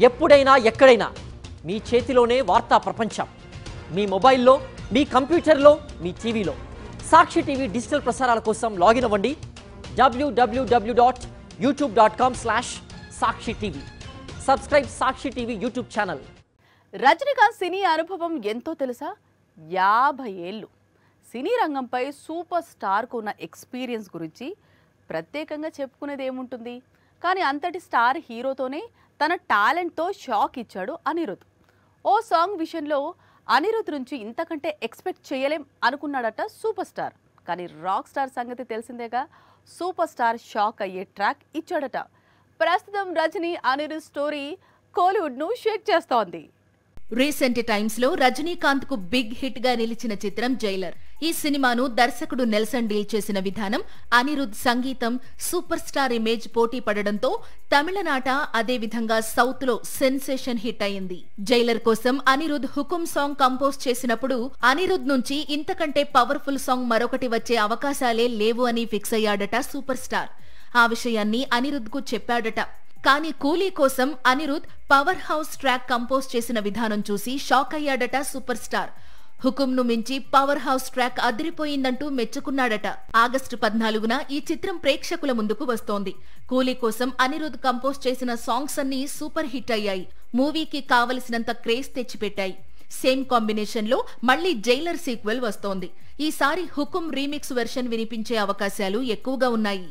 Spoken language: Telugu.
ఎప్పుడైనా ఎక్కడైనా మీ చేతిలోనే వార్తా ప్రపంచం. మీ మొబైల్లో, మీ కంప్యూటర్లో, మీ టీవీలో. సాక్షి టీవీ డిజిటల్ ప్రసారాల కోసం లాగిన్ అవ్వండి www.youtube.com/సాక్షి టీవీ. సబ్స్క్రైబ్ సాక్షి టీవీ యూట్యూబ్ ఛానల్. రజనీకాంత్ సినీ అనుభవం ఎంతో తెలుసా? 50 ఏళ్ళు. సినీ రంగంపై సూపర్ స్టార్కు ఉన్న ఎక్స్పీరియన్స్ గురించి ప్రత్యేకంగా చెప్పుకునేది ఏముంటుంది? కానీ అంతటి స్టార్ హీరోతోనే తన టాలెంట్తో షాక్ ఇచ్చాడు అనిరుద్. ఓ సాంగ్ విషయంలో అనిరుద్ నుంచి ఇంతకంటే ఎక్స్పెక్ట్ చేయలేం అనుకున్నాడట సూపర్ స్టార్. కానీ రాక్ స్టార్ సంగతి తెలిసిందేగా, సూపర్ స్టార్ షాక్ అయ్యే ట్రాక్ ఇచ్చాడట. ప్రస్తుతం రజనీ అనిరుద్ స్టోరీ కోలీవుడ్ను షేక్ చేస్తోంది. రీసెంట్ టైమ్స్ లో రజనీకాంత్ కు బిగ్ హిట్ గా నిలిచిన చిత్రం జైలర్. ఈ సినిమాను దర్శకుడు నెల్సన్ డీల్ చేసిన విధానం, అనిరుద్ సంగీతం, సూపర్ స్టార్ ఇమేజ్ పోటీ పడడంతో తమిళనాట అదేవిధంగా సౌత్ లో సెన్సేషన్ హిట్ అయింది. జైలర్ కోసం అనిరుద్ హుకుం సాంగ్ కంపోజ్ చేసినప్పుడు అనిరుద్ నుంచి ఇంతకంటే పవర్ఫుల్ సాంగ్ మరొకటి వచ్చే అవకాశాలే లేవు అని ఫిక్స్ అయ్యాడట సూపర్ స్టార్. ఆ విషయాన్ని అనిరుద్ కు చెప్పాడట. కానీ కూలీ కోసం Anirudh power house track compose చేసిన విధానం చూసి షాక్ అయ్యాడట సూపర్ స్టార్. హుకుంను మించి పవర్ హౌస్ ట్రాక్ అదిరిపోయిందంటూ మెచ్చుకున్నాడట. ఆగస్టు 14న ఈ చిత్రం ప్రేక్షకుల ముందుకు వస్తోంది. కూలీ కోసం అనిరుద్ కంపోజ్ చేసిన సాంగ్స్ అన్ని సూపర్ హిట్ అయ్యాయి. మూవీకి కావలసినంత క్రేజ్ తెచ్చిపెట్టాయి. సేమ్ కాంబినేషన్ లో మళ్లీ జైలర్ సీక్వెల్ వస్తోంది. ఈసారి హుకుం రీమిక్స్ వెర్షన్ వినిపించే అవకాశాలు ఎక్కువగా ఉన్నాయి.